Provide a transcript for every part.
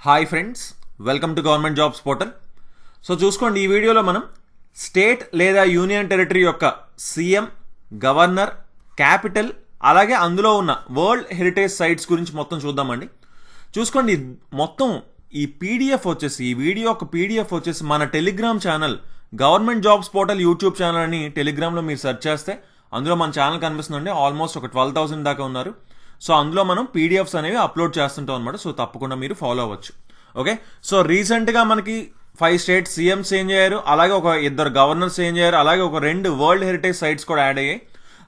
Hi friends, welcome to government jobs portal. So చూసుకోండి, ఈ వీడియోలో మనం స్టేట్ లేదా యూనియన్ టెరిటరీ యొక్క సీఎం, గవర్నర్, క్యాపిటల్ అలాగే అందులో ఉన్న వరల్డ్ హెరిటేజ్ సైట్స్ గురించి మొత్తం చూద్దామండి. చూసుకోండి, మొత్తం ఈ పీడిఎఫ్ వచ్చేసి, ఈ వీడియో ఒక పీడిఎఫ్ వచ్చేసి మన Telegram channel government jobs portal YouTube channel అని టెలిగ్రామ్లో మీరు సెర్చ్ చేస్తే అందులో మన ఛానల్ కనిపిస్తుందండి. ఆల్మోస్ట్ ఒక 12,000 దాకా ఉన్నారు. సో అందులో మనం పీడిఎఫ్స్ అనేవి అప్లోడ్ చేస్తుంటాం అనమాట. సో తప్పకుండా మీరు ఫాలో అవ్వచ్చు. ఓకే, సో రీసెంట్గా మనకి 5 స్టేట్ సీఎంస్ చేంజ్ అయ్యారు, అలాగే ఒక 2 గవర్నర్స్ చేంజ్ అయ్యారు, అలాగే ఒక 2 వరల్డ్ హెరిటేజ్ సైట్స్ కూడా యాడ్ అయ్యాయి.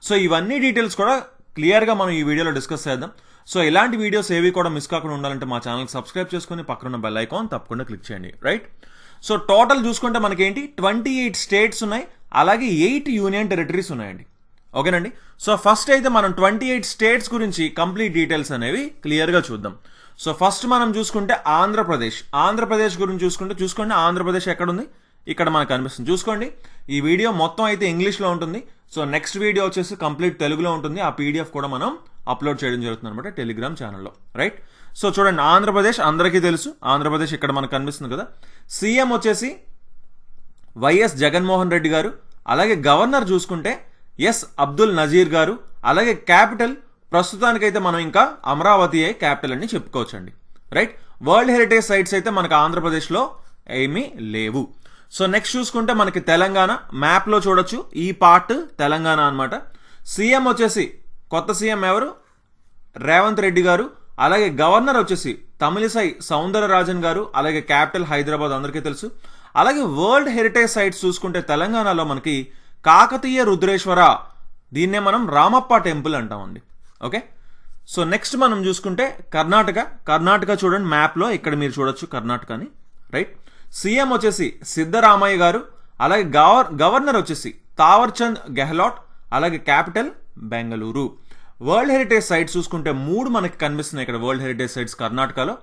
సో ఇవన్నీ డీటెయిల్స్ కూడా క్లియర్గా మనం ఈ వీడియోలో డిస్కస్ చేద్దాం. సో ఇలాంటి వీడియోస్ ఏవి కూడా మిస్ కాకుండా ఉండాలంటే మా ఛానల్కి సబ్స్క్రైబ్ చేసుకుని పక్కన బెల్ ఐకాన్ తప్పకుండా క్లిక్ చేయండి. రైట్, సో టోటల్ చూసుకుంటే మనకేంటి 28 స్టేట్స్ ఉన్నాయి, అలాగే 8 యూనియన్ టెరిటరీస్ ఉన్నాయండి. ఓకేనండి, సో ఫస్ట్ అయితే మనం 28 స్టేట్స్ గురించి కంప్లీట్ డీటెయిల్స్ అనేవి క్లియర్గా చూద్దాం. సో ఫస్ట్ మనం చూసుకుంటే ఆంధ్రప్రదేశ్ గురించి చూసుకోండి ఆంధ్రప్రదేశ్ ఎక్కడుంది, ఇక్కడ మనకు కనిపిస్తుంది. చూసుకోండి, ఈ వీడియో మొత్తం అయితే ఇంగ్లీష్లో ఉంటుంది. సో నెక్స్ట్ వీడియో వచ్చేసి కంప్లీట్ తెలుగులో ఉంటుంది. ఆ పీడిఎఫ్ కూడా మనం అప్లోడ్ చేయడం జరుగుతుంది అనమాట టెలిగ్రామ్ ఛానల్లో. రైట్, సో చూడండి, ఆంధ్రప్రదేశ్ అందరికీ తెలుసు. ఆంధ్రప్రదేశ్ ఇక్కడ మనకు కనిపిస్తుంది కదా. సీఎం వచ్చేసి వైఎస్ జగన్మోహన్ రెడ్డి గారు, అలాగే గవర్నర్ చూసుకుంటే ఎస్ అబ్దుల్ నజీర్ గారు, అలాగే క్యాపిటల్ ప్రస్తుతానికైతే మనం ఇంకా అమరావతి క్యాపిటల్ అని చెప్పుకోవచ్చండి. రైట్, వరల్డ్ హెరిటేజ్ సైట్స్ అయితే మనకు ఆంధ్రప్రదేశ్లో ఏమీ లేవు. సో నెక్స్ట్ చూసుకుంటే మనకి తెలంగాణ మ్యాప్లో చూడొచ్చు, ఈ పార్ట్ తెలంగాణ అనమాట. సీఎం వచ్చేసి కొత్త సీఎం ఎవరు, రేవంత్ రెడ్డి గారు, అలాగే గవర్నర్ వచ్చేసి తమిళిసై సౌందరరాజన్ గారు, అలాగే క్యాపిటల్ హైదరాబాద్ అందరికీ తెలుసు. అలాగే వరల్డ్ హెరిటేజ్ సైట్స్ చూసుకుంటే తెలంగాణలో మనకి కాకతీయ రుద్రేశ్వర, దీన్నే మనం రామప్ప టెంపుల్ అంటామండి. ఓకే, సో నెక్స్ట్ మనం చూసుకుంటే కర్ణాటక చూడండి మ్యాప్లో, ఇక్కడ మీరు చూడొచ్చు కర్ణాటకని. రైట్, సీఎం వచ్చేసి సిద్ధరామయ్య గారు, అలాగే గవర్నర్ వచ్చేసి తావర్చంద్ గెహ్లాట్, అలాగే capital Bengaluru. World heritage sites చూసుకుంటే 3 మనకి కనిపిస్తున్నాయి ఇక్కడ. వరల్డ్ హెరిటేజ్ సైట్స్ కర్ణాటకలో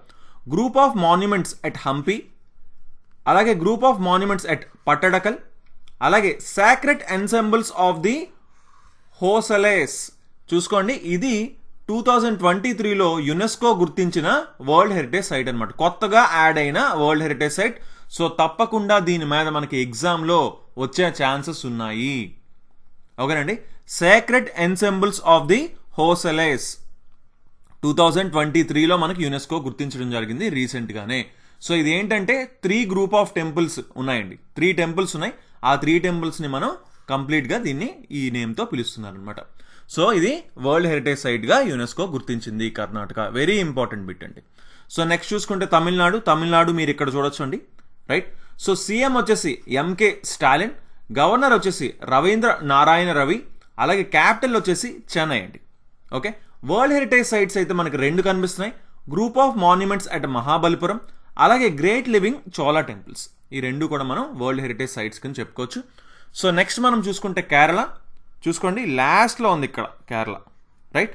group of monuments at Hampi, అలాగే group of monuments at Pattadakal, అలాగే sacred ensembles of the Hoysalas. చూసుకోండి, ఇది 2023లో యునెస్కో గుర్తించిన వరల్డ్ హెరిటేజ్ సైట్ అనమాట, కొత్తగా యాడ్ అయిన వరల్డ్ హెరిటేజ్ సైట్. సో తప్పకుండా దీని మీద మనకి ఎగ్జామ్లో వచ్చే ఛాన్సెస్ ఉన్నాయి. ఓకేనండి, సాక్రెడ్ ఎన్సెంబుల్స్ ఆఫ్ ది హోసలేస్ 2023లో మనకి యునెస్కో గుర్తించడం జరిగింది రీసెంట్గానే. సో ఇది ఏంటంటే 3 గ్రూప్ ఆఫ్ టెంపుల్స్ ఉన్నాయండి, 3 టెంపుల్స్ ఉన్నాయి. ఆ 3 టెంపుల్స్ని మనం కంప్లీట్గా దీన్ని ఈ నేమ్తో పిలుస్తున్నారు అనమాట. సో ఇది వరల్డ్ హెరిటేజ్ సైట్గా యునెస్కో గుర్తించింది కర్ణాటక. వెరీ ఇంపార్టెంట్ బిట్ అండి. సో నెక్స్ట్ చూసుకుంటే తమిళనాడు మీరు ఇక్కడ చూడొచ్చు అండి. రైట్, సో సీఎం వచ్చేసి ఎంకే స్టాలిన్, గవర్నర్ వచ్చేసి రవీంద్ర నారాయణ రవి, అలాగే క్యాపిటల్ వచ్చేసి చెన్నై అండి. ఓకే, వరల్డ్ హెరిటేజ్ సైట్స్ అయితే మనకి 2 కనిపిస్తున్నాయి, group of monuments at Mahabalipuram, అలాగే గ్రేట్ లివింగ్ చోళా టెంపుల్స్. ఈ 2 కూడా మనం వరల్డ్ హెరిటేజ్ సైట్స్ కింద చెప్పుకోవచ్చు. సో నెక్స్ట్ మనం చూసుకుంటే కేరళ చూసుకోండి, లాస్ట్లో ఉంది ఇక్కడ కేరళ. రైట్,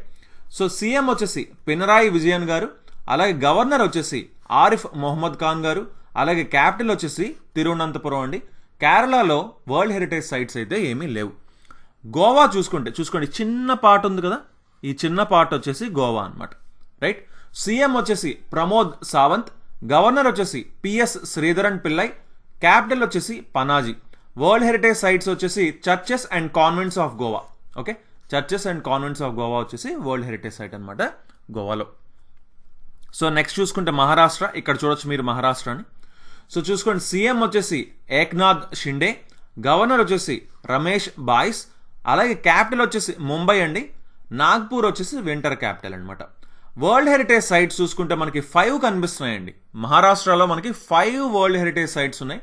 సో సీఎం వచ్చేసి పినరాయి విజయన్ గారు, అలాగే గవర్నర్ వచ్చేసి ఆరిఫ్ మొహమ్మద్ ఖాన్ గారు, అలాగే క్యాపిటల్ వచ్చేసి తిరువనంతపురం అండి. కేరళలో వరల్డ్ హెరిటేజ్ సైట్స్ అయితే ఏమీ లేవు. గోవా చూసుకోండి చిన్న పార్ట్ ఉంది కదా, ఈ చిన్న పార్ట్ వచ్చేసి గోవా అనమాట. రైట్, సీఎం వచ్చేసి ప్రమోద్ సావంత్, గవర్నర్ వచ్చేసి పిఎస్ శ్రీధరన్ పిల్లై, క్యాపిటల్ వచ్చేసి పనాజీ. వరల్డ్ హెరిటేజ్ సైట్స్ వచ్చేసి churches and convents of Goa. Okay, churches and convents of Goa వచ్చేసి వరల్డ్ హెరిటేజ్ సైట్ అనమాట గోవాలో. సో నెక్స్ట్ చూసుకుంటే మహారాష్ట్ర, ఇక్కడ చూడొచ్చు మీరు మహారాష్ట్రని. సో చూసుకోండి, సీఎం వచ్చేసి ఏక్నాథ్ షిండే, గవర్నర్ వచ్చేసి రమేష్ బాయిస్, అలాగే క్యాపిటల్ వచ్చేసి ముంబై అండి. నాగ్పూర్ వచ్చేసి వింటర్ క్యాపిటల్ అనమాట. వరల్డ్ హెరిటేజ్ సైట్స్ చూసుకుంటే మనకి 5 కనిపిస్తున్నాయండి. మహారాష్ట్రలో మనకి 5 వరల్డ్ హెరిటేజ్ సైట్స్ ఉన్నాయి.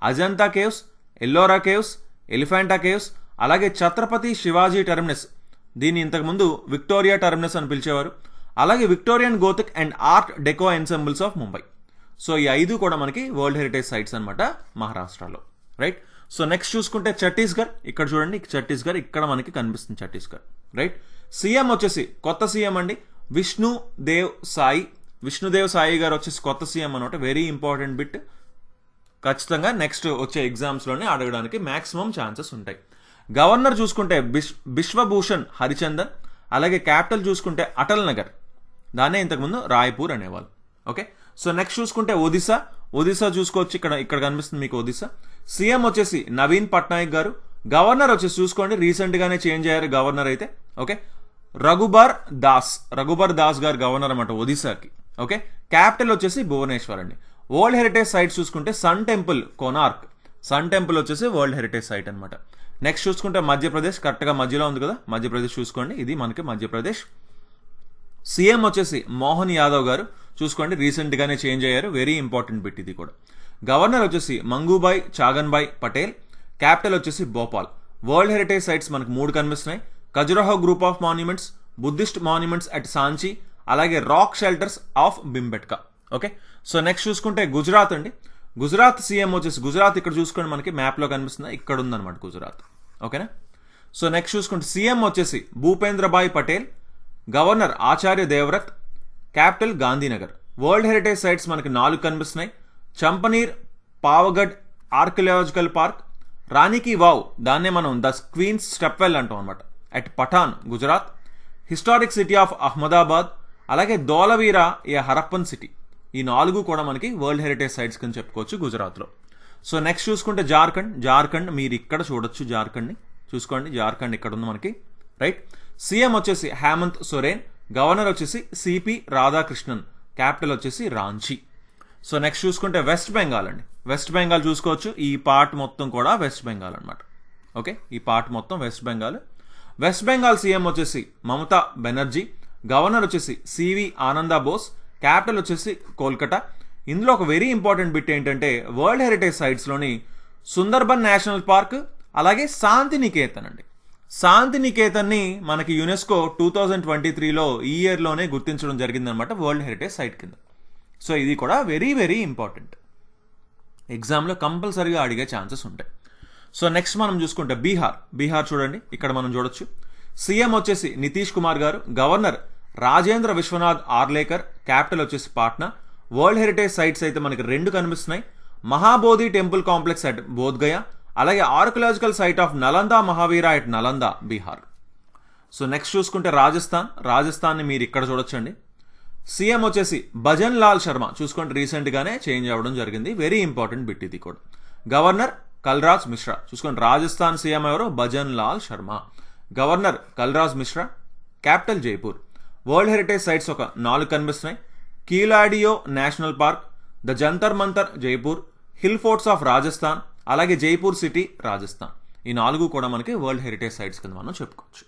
Ajanta caves, Ellora caves, Elephanta caves, అలాగే ఛత్రపతి శివాజీ టెర్మినస్, దీన్ని ఇంతకుముందు విక్టోరియా టెర్మినస్ అని పిలిచేవారు, అలాగే Victorian Gothic and art deco ensembles of Mumbai. So ఈ 5 కూడా మనకి వరల్డ్ హెరిటేజ్ సైట్స్ అనమాట మహారాష్ట్రలో. రైట్, సో నెక్స్ట్ చూసుకుంటే ఛత్తీస్గఢ్, ఇక్కడ చూడండి ఛత్తీస్గఢ్ ఇక్కడ మనకి కనిపిస్తుంది ఛత్తీస్గఢ్. రైట్, సీఎం వచ్చేసి కొత్త సీఎం అండి విష్ణుదేవ్ సాయి గారు వచ్చేసి కొత్త సీఎం అనమాట. వెరీ ఇంపార్టెంట్ బిట్, ఖచ్చితంగా నెక్స్ట్ వచ్చే ఎగ్జామ్స్లోనే అడగడానికి మ్యాక్సిమం ఛాన్సెస్ ఉంటాయి. గవర్నర్ చూసుకుంటే బిశ్వభూషణ్ హరిచందన్, అలాగే క్యాపిటల్ చూసుకుంటే అటల్ నగర్, దాన్నే ఇంతకుముందు రాయ్పూర్ అనేవాళ్ళు. ఓకే. సో నెక్స్ట్ చూసుకుంటే ఒడిశా చూసుకోవచ్చు, ఇక్కడ కనిపిస్తుంది మీకు ఒడిశా. సీఎం వచ్చేసి నవీన్ పట్నాయక్ గారు. గవర్నర్ వచ్చేసి చూసుకోండి, రీసెంట్ గానే చేంజ్ అయ్యారు గవర్నర్ అయితే. ఓకే, రఘుబర్ దాస్ గారు గవర్నర్ అనమాట ఒడిశాకి. ఓకే, క్యాపిటల్ వచ్చేసి భువనేశ్వర్ అండి. వరల్డ్ హెరిటేజ్ సైట్ చూసుకుంటే sun temple Konark, sun temple వచ్చేసి వరల్డ్ హెరిటేజ్ సైట్ అనమాట. నెక్స్ట్ చూసుకుంటే మధ్యప్రదేశ్, కరెక్ట్గా మధ్యలో ఉంది కదా మధ్యప్రదేశ్, చూసుకోండి ఇది మనకి మధ్యప్రదేశ్. సీఎం వచ్చేసి మోహన్ యాదవ్ గారు, చూసుకోండి రీసెంట్ గానే చేంజ్ అయ్యారు, వెరీ ఇంపార్టెంట్ బిట్ ఇది కూడా. గవర్నర్ వచ్చేసి మంగూబాయ్ చాగన్బాయ్ పటేల్. క్యాపిటల్ వచ్చేసి భోపాల్. వరల్డ్ హెరిటేజ్ సైట్స్ మనకు 3 కనిపిస్తున్నాయి. Khajuraho group of monuments, Buddhist monuments at Sanchi, అలాగే rock shelters of Bhimbetka. Okay, so next చూసుకుంటే గుజరాత్ అండి. గుజరాత్ సీఎం వచ్చేసి, గుజరాత్ ఇక్కడ చూసుకోండి మనకి మ్యాప్లో కనిపిస్తుంది, ఇక్కడ ఉందన్నమాట గుజరాత్. ఓకేనా. సో నెక్స్ట్ చూసుకుంటే సీఎం వచ్చేసి Bhupendrabhai Patel. Governor Acharya Devvrat. Capital Gandhinagar. World heritage sites మనకి 4 కనిపిస్తున్నాయి. చంపనీర్ పావగఢ్ ఆర్కియలాజికల్ పార్క్, రాణికి వావ్, దాన్నే మనం ద క్వీన్స్ స్టెప్వెల్ అంటాం అనమాట, at Patan Gujarat. Historic city of Ahmedabad, అలాగే ధోలవీరా ఏ హరప్పన్ సిటీ. ఈ 4 కూడా మనకి వరల్డ్ హెరిటేజ్ సైట్స్ కింద చెప్పుకోవచ్చు గుజరాత్లో. సో నెక్స్ట్ చూసుకుంటే జార్ఖండ్ మీరు ఇక్కడ చూడొచ్చు, జార్ఖండ్ని చూసుకోండి, జార్ఖండ్ ఇక్కడ ఉంది మనకి, రైట్. సీఎం వచ్చేసి హేమంత్ సోరెన్. గవర్నర్ వచ్చేసి సిపి రాధాకృష్ణన్. క్యాపిటల్ వచ్చేసి రాంచీ. సో నెక్స్ట్ చూసుకుంటే వెస్ట్ బెంగాల్ అండి. వెస్ట్ బెంగాల్ చూసుకోవచ్చు, ఈ పార్ట్ మొత్తం కూడా వెస్ట్ బెంగాల్ అనమాట. ఓకే, ఈ పార్ట్ మొత్తం West Bengal. West Bengal CM వచ్చేసి మమతా బెనర్జీ. గవర్నర్ వచ్చేసి సివి ఆనందా బోస్. క్యాపిటల్ వచ్చేసి కోల్కతా. ఇందులో ఒక వెరీ ఇంపార్టెంట్ బిట్ ఏంటంటే వరల్డ్ హెరిటేజ్ సైట్స్లోని సుందర్బన్ నేషనల్ పార్క్, అలాగే శాంతినికేతన్ అండి. శాంతినికేతన్ని మనకి యునెస్కో 2023లో ఈ ఇయర్లోనే గుర్తించడం జరిగిందనమాట వరల్డ్ హెరిటేజ్ సైట్ కింద. సో ఇది కూడా వెరీ వెరీ ఇంపార్టెంట్, ఎగ్జామ్లో కంపల్సరీగా అడిగే ఛాన్సెస్ ఉంటాయి. సో నెక్స్ట్ మనం చూసుకుంటే బీహార్ చూడండి, ఇక్కడ మనం చూడొచ్చు. సీఎం వచ్చేసి నితీష్ కుమార్ గారు. గవర్నర్ రాజేంద్ర విశ్వనాథ్ ఆర్లేకర్. క్యాపిటల్ వచ్చేసి పాట్నా. వరల్డ్ హెరిటేజ్ సైట్స్ అయితే మనకి 2 కనిపిస్తున్నాయి. Mahabodhi temple complex at Bodhgaya, అలాగే archaeological site of Nalanda Mahavira at Nalanda Bihar. So next చూసుకుంటే రాజస్థాన్ని మీరు ఇక్కడ చూడొచ్చండి. సీఎం వచ్చేసి భజన్ లాల్ శర్మ. చూసుకోండి రీసెంట్ గానే చేంజ్ అవ్వడం జరిగింది, వెరీ ఇంపార్టెంట్ బిట్ ఇది కూడా. గవర్నర్ కల్రాజ్ మిశ్రా. చూసుకోండి రాజస్థాన్ సీఎం ఎవరు, Bhajan Lal Sharma. Governor Kalraj Mishra. Capital Jaipur. World heritage sites ఒక 4 కనిపిస్తున్నాయి. Keoladeo national park, the Jantar Mantar Jaipur, hill forts of Rajasthan, అలాగే జైపూర్ సిటీ రాజస్థాన్. ఈ 4 కూడా మనకి వరల్డ్ హెరిటేజ్ సైట్స్ కింద మనం చెప్పుకోవచ్చు.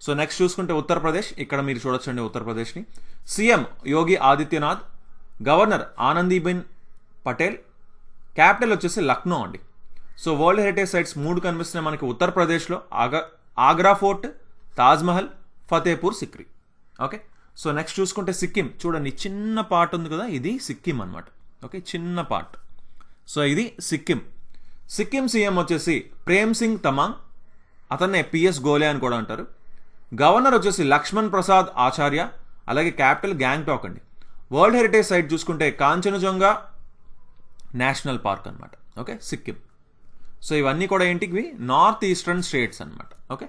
సో నెక్స్ట్ చూసుకుంటే ఉత్తరప్రదేశ్, ఇక్కడ మీరు చూడొచ్చండి ఉత్తరప్రదేశ్ని. CM Yogi Adityanath. Governor Anandiben Patel. Capital వచ్చేసి లక్నో అండి. సో వరల్డ్ హెరిటేజ్ సైట్స్ 3 కనిపిస్తున్నాయి మనకి ఉత్తరప్రదేశ్లో. Agra fort, Taj Mahal, Fatehpur Sikri. Okay, so next చూసుకుంటే సిక్కిం చూడండి, చిన్న పార్ట్ ఉంది కదా, ఇది సిక్కిం అనమాట. ఓకే, చిన్న పార్ట్. సో ఇది సిక్కిం సీఎం వచ్చేసి ప్రేమ్ సింగ్ తమాంగ్, అతన్నే పిఎస్ గోలే అని కూడా అంటారు. గవర్నర్ వచ్చేసి లక్ష్మణ్ ప్రసాద్ ఆచార్య, అలాగే క్యాపిటల్ గ్యాంగ్టాక్ అండి. వరల్డ్ హెరిటేజ్ సైట్ చూసుకుంటే కాంచనజంగా నేషనల్ పార్క్ అనమాట. ఓకే, సిక్కిం. సో ఇవన్నీ కూడా ఏంటివి, నార్త్ ఈస్టర్న్ స్టేట్స్ అనమాట. ఓకే,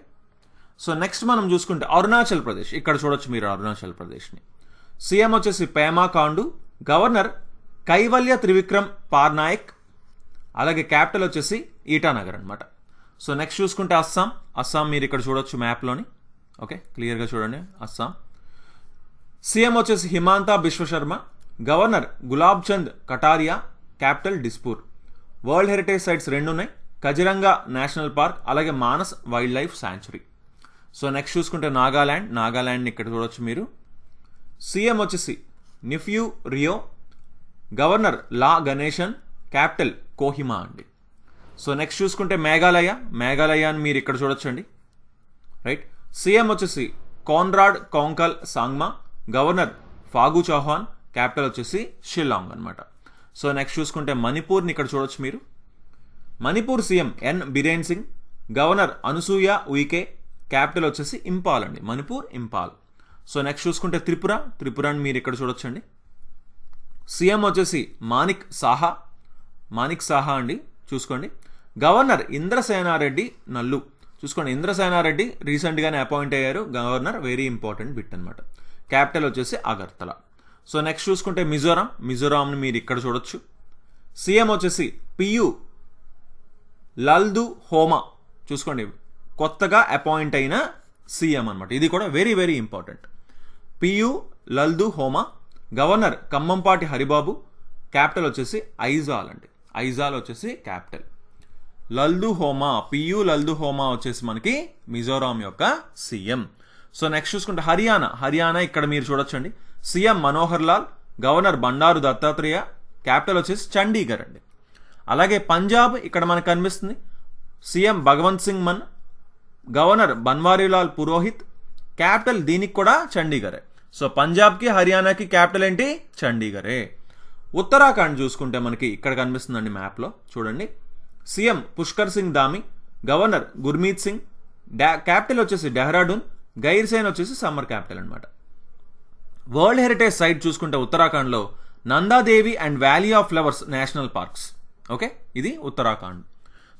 సో నెక్స్ట్ మనం చూసుకుంటే అరుణాచల్ ప్రదేశ్, ఇక్కడ చూడొచ్చు మీరు అరుణాచల్ ప్రదేశ్ని. సీఎం వచ్చేసి పేమా ఖాండు. గవర్నర్ కైవల్య త్రివిక్రమ్ పార్నాయక్, అలాగే క్యాపిటల్ వచ్చేసి ఈటానగర్ అనమాట. సో నెక్స్ట్ చూసుకుంటే అస్సాం మీరు ఇక్కడ చూడొచ్చు మ్యాప్లోని. ఓకే, క్లియర్గా చూడండి అస్సాం. సీఎం వచ్చేసి Himanta Biswa Sarma. Governor Gulab Chand Kataria. Capital Dispur. World heritage sites 2 ఉన్నాయి, కజిరంగా నేషనల్ పార్క్, అలాగే Manas wildlife sanctuary. So next చూసుకుంటే నాగాల్యాండ్ని ఇక్కడ చూడొచ్చు మీరు. సీఎం వచ్చేసి నిఫ్యూ రియో. గవర్నర్ లా గణేశన్. క్యాపిటల్ కోహిమా అండి. సో నెక్స్ట్ చూసుకుంటే మేఘాలయ అని మీరు ఇక్కడ చూడొచ్చండి, రైట్. సీఎం వచ్చేసి Conrad Kongkal Sangma. Governor Phagu Chauhan. Capital వచ్చేసి షిల్లాంగ్ అనమాట. సో నెక్స్ట్ చూసుకుంటే మణిపూర్ని ఇక్కడ చూడొచ్చు మీరు. Manipur CM N Biren Singh. Governor Anasuiya Uikey. Capital వచ్చేసి ఇంపాల్ అండి, మణిపూర్ ఇంపాల్. సో నెక్స్ట్ చూసుకుంటే త్రిపురాని మీరు ఇక్కడ చూడొచ్చండి. సీఎం వచ్చేసి మానిక్ సాహా అండి, చూసుకోండి. గవర్నర్ ఇంద్రసేనారెడ్డి నల్లు. చూసుకోండి ఇంద్రసేనారెడ్డి రీసెంట్గానే అపాయింట్ అయ్యారు గవర్నర్, వెరీ ఇంపార్టెంట్ బిట్ అనమాట. క్యాపిటల్ వచ్చేసి అగర్తల. సో నెక్స్ట్ చూసుకుంటే మిజోరాంని మీరు ఇక్కడ చూడొచ్చు. సీఎం వచ్చేసి పియు లల్దు హోమా, చూసుకోండి కొత్తగా అపాయింట్ అయిన సీఎం అనమాట. ఇది కూడా very very important. Pu Lalduhoma. Governor Kambhampati Haribabu. Capital వచ్చేసి ఐజాల్ అండి. ఐజాల్ వచ్చేసి క్యాపిటల్. లల్దు హోమా, పియు లల్దు హోమా వచ్చేసి మనకి మిజోరాం యొక్క సీఎం. సో నెక్స్ట్ చూసుకుంటే హర్యానా ఇక్కడ మీరు చూడొచ్చండి. CM Manohar Lal. Governor Bandaru Dattatreya. Capital వచ్చేసి చండీగఢ్ అండి. అలాగే పంజాబ్ ఇక్కడ మనకు కనిపిస్తుంది. CM Bhagavanth Singh Mann. Governor Banwarilal Purohit. Capital దీనికి కూడా చండీగఢే. సో పంజాబ్కి హర్యానాకి క్యాపిటల్ ఏంటి? చండీగఢే. ఉత్తరాఖండ్ చూసుకుంటే మనకి ఇక్కడ కనిపిస్తుందండి మ్యాప్లో చూడండి. CM Pushkar Singh Dhami. Governor Gurmeet Singh. Capital వచ్చేసి డెహ్రాడూన్. గైర్సేన్ వచ్చేసి సమ్మర్ క్యాపిటల్ అనమాట. వరల్డ్ హెరిటేజ్ సైట్ చూసుకుంటే ఉత్తరాఖండ్లో Nanda Devi and valley of flowers national parks. Okay, ఇది ఉత్తరాఖండ్.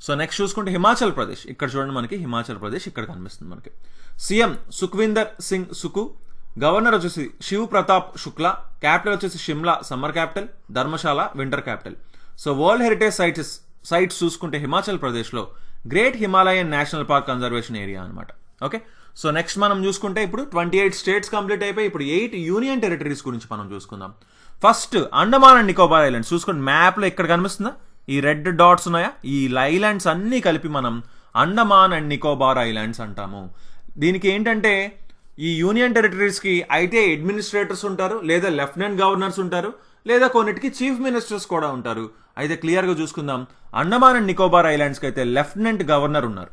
సో నెక్స్ట్ చూసుకుంటే హిమాచల్ ప్రదేశ్. ఇక్కడ చూడండి మనకి హిమాచల్ ప్రదేశ్ ఇక్కడ కనిపిస్తుంది మనకి. సీఎం సుఖ్విందర్ సింగ్ సుకు. గవర్నర్ వచ్చేసి శివ్ ప్రతాప్ శుక్లా. క్యాపిటల్ వచ్చేసి Shimla summer capital. Dharamshala winter capital. So world heritage sites చూసుకుంటే హిమాచల్ ప్రదేశ్లో Great Himalayan National Park conservation area అనమాట. ఓకే, సో నెక్స్ట్ మనం చూసుకుంటే ఇప్పుడు 28 స్టేట్స్ కంప్లీట్ అయిపోయి ఇప్పుడు 8 యూనియన్ టెరిటరీస్ గురించి మనం చూసుకుందాం. First Andaman and Nicobar islands. చూసుకోండి మ్యాప్లో ఇక్కడ కనిపిస్తుందా, ఈ రెడ్ డాట్స్ ఉన్నాయా, ఈ ఐలాండ్స్ అన్నీ కలిపి మనం అండమాన్ అండ్ నికోబార్ ఐలాండ్స్ అంటాము. దీనికి ఏంటంటే ఈ యూనియన్ టెరిటరీస్కి అయితే అడ్మినిస్ట్రేటర్స్ ఉంటారు, లేదా లెఫ్టినెంట్ గవర్నర్స్ ఉంటారు, లేదా కొన్నిటికి చీఫ్ మినిస్టర్స్ కూడా ఉంటారు. అయితే క్లియర్గా చూసుకుందాం. అండమాన్ అండ్ నికోబార్ ఐలాండ్స్కి అయితే లెఫ్టినెంట్ గవర్నర్ ఉన్నారు.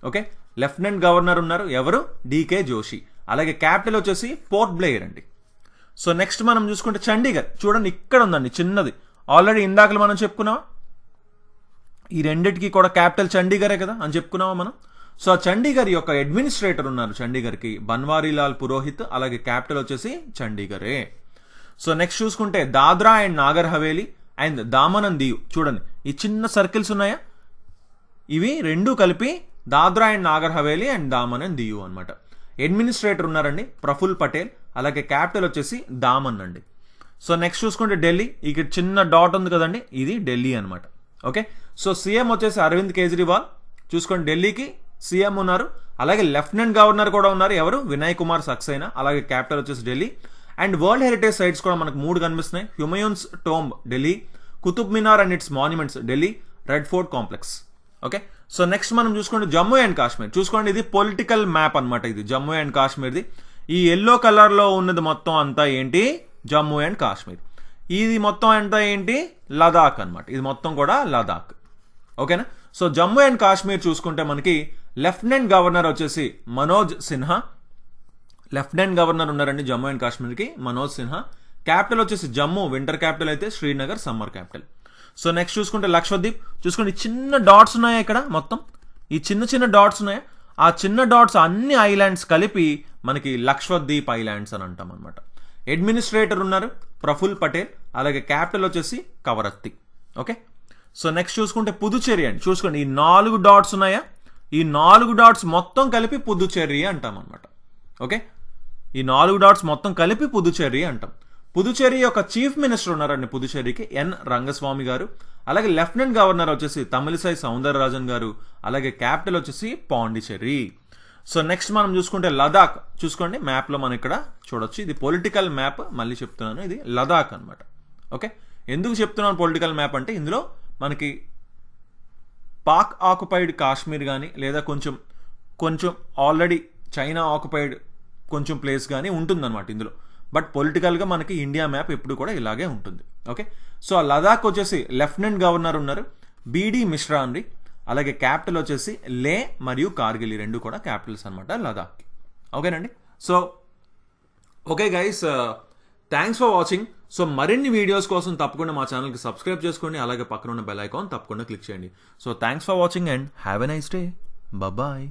ఓకే, లెఫ్టినెంట్ గవర్నర్ ఉన్నారు. ఎవరు? డీకే జోషి. అలాగే క్యాపిటల్ వచ్చేసి పోర్ట్ బ్లెయిర్ అండి. సో నెక్స్ట్ మనం చూసుకుంటే చండీగఢ్. చూడండి ఇక్కడ ఉందండి చిన్నది. ఆల్రెడీ ఇందాకలు మనం చెప్పుకున్నావా, ఈ రెండింటికి కూడా క్యాపిటల్ చండీగఢే కదా అని చెప్పుకున్నావా మనం. సో ఆ చండీగఢ్ యొక్క అడ్మినిస్ట్రేటర్ ఉన్నారు చండీగఢ్కి, బన్వారీలాల్ పురోహిత్. అలాగే క్యాపిటల్ వచ్చేసి చండీగఢే. సో నెక్స్ట్ చూసుకుంటే Dadra and Nagar Haveli and Daman and Diu. చూడండి ఈ చిన్న సర్కిల్స్ ఉన్నాయా, ఇవి రెండు కలిపి Dadra and Nagar Haveli and Daman and Diu అనమాట. అడ్మినిస్ట్రేటర్ ఉన్నారండి ప్రఫుల్ పటేల్. అలాగే క్యాపిటల్ వచ్చేసి దామన్ అండి. సో నెక్స్ట్ చూసుకుంటే ఢిల్లీ. ఇక్కడ చిన్న డాట్ ఉంది కదండి, ఇది ఢిల్లీ అనమాట. ఓకే, సో సీఎం వచ్చేసి అరవింద్ కేజ్రీవాల్. చూసుకోండి ఢిల్లీకి సీఎం ఉన్నారు. అలాగే లెఫ్టినెంట్ గవర్నర్ కూడా ఉన్నారు. ఎవరు? వినయ్ కుమార్ సక్సేనా. అలాగే క్యాపిటల్ వచ్చేసి Delhi. And world heritage sites కూడా మనకు 3 కనిపిస్తున్నాయి. Humayun's tomb Delhi. Qutub Minar and its monuments Delhi. Red fort complex. Okay, so next మనం చూసుకోండి జమ్మూ అండ్ కాశ్మీర్. చూసుకోండి ఇది పొలిటికల్ మ్యాప్ అనమాట. ఇది జమ్మూ అండ్ కాశ్మీర్ది. ఈ ఎల్లో కలర్లో ఉన్నది మొత్తం అంతా ఏంటి? జమ్మూ అండ్ కాశ్మీర్. ఇది మొత్తం అంతా ఏంటి? లదాఖ్ అనమాట. ఇది మొత్తం కూడా లదాఖ్. ఓకేనా. సో జమ్మూ అండ్ కాశ్మీర్ చూసుకుంటే మనకి లెఫ్టినెంట్ గవర్నర్ వచ్చేసి మనోజ్ సిన్హా. లెఫ్టినెంట్ గవర్నర్ ఉన్నారండి జమ్మూ అండ్ కాశ్మీర్కి, మనోజ్ సిన్హా. క్యాపిటల్ వచ్చేసి జమ్మూ వింటర్ క్యాపిటల్ అయితే Srinagar summer capital. So next చూసుకుంటే లక్షద్వీప్. చూసుకోండి చిన్న డాట్స్ ఉన్నాయా ఇక్కడ మొత్తం, ఈ చిన్న చిన్న డాట్స్ ఉన్నాయా, ఆ చిన్న డాట్స్ అన్ని ఐలాండ్స్ కలిపి మనకి లక్షద్వీప్ ఐలాండ్స్ అని అంటాం అనమాట. అడ్మినిస్ట్రేటర్ ఉన్నారు ప్రఫుల్ పటేల్. అలాగే క్యాపిటల్ వచ్చేసి కవరత్తి. ఓకే, సో నెక్స్ట్ చూసుకుంటే పుదుచ్చేరి అండి. చూసుకోండి ఈ 4 డాట్స్ ఉన్నాయా, ఈ 4 డాట్స్ మొత్తం కలిపి పుదుచ్చేరి అంటాం అనమాట. ఓకే, ఈ 4 డాట్స్ మొత్తం కలిపి పుదుచ్చేరి అంటాం. పుదుచ్చేరి యొక్క చీఫ్ మినిస్టర్ ఉన్నారండి పుదుచ్చేరికి, ఎన్ రంగస్వామి గారు. అలాగే లెఫ్టినెంట్ గవర్నర్ వచ్చేసి తమిళిసై సౌందరరాజన్ గారు. అలాగే క్యాపిటల్ వచ్చేసి పాండిచ్చేరి. సో నెక్స్ట్ మనం చూసుకుంటే లదాఖ్. చూసుకోండి మ్యాప్లో మనం ఇక్కడ చూడొచ్చు. ఇది పొలిటికల్ మ్యాప్, మళ్ళీ చెప్తున్నాను ఇది లదాఖ్ అనమాట. ఓకే, ఎందుకు చెప్తున్నాను పొలిటికల్ మ్యాప్ అంటే ఇందులో మనకి పాక్ ఆక్యుపైడ్ కాశ్మీర్ కానీ లేదా కొంచెం కొంచెం ఆల్రెడీ చైనా ఆక్యుపైడ్ కొంచెం ప్లేస్ కానీ ఉంటుందన్నమాట ఇందులో. బట్ పొలిటికల్గా మనకి ఇండియా మ్యాప్ ఎప్పుడు కూడా ఇలాగే ఉంటుంది. ఓకే, సో ఆ లదాఖ్ వచ్చేసి లెఫ్టినెంట్ గవర్నర్ ఉన్నారు బీడీ మిశ్రా అండి. అలాగే క్యాపిటల్ వచ్చేసి లే మరియు కార్గిల్, ఈ 2 కూడా క్యాపిటల్స్ అనమాట లదాఖ్కి. ఓకేనండి. So okay guys, thanks for watching. So మరిన్ని వీడియోస్ కోసం తప్పకుండా మా ఛానల్కి సబ్స్క్రైబ్ చేసుకోండి. అలాగే పక్కన ఉన్న బెల్ ఐకాన్ తప్పకుండా క్లిక్ చేయండి. So thanks for watching and have a nice day. Bye.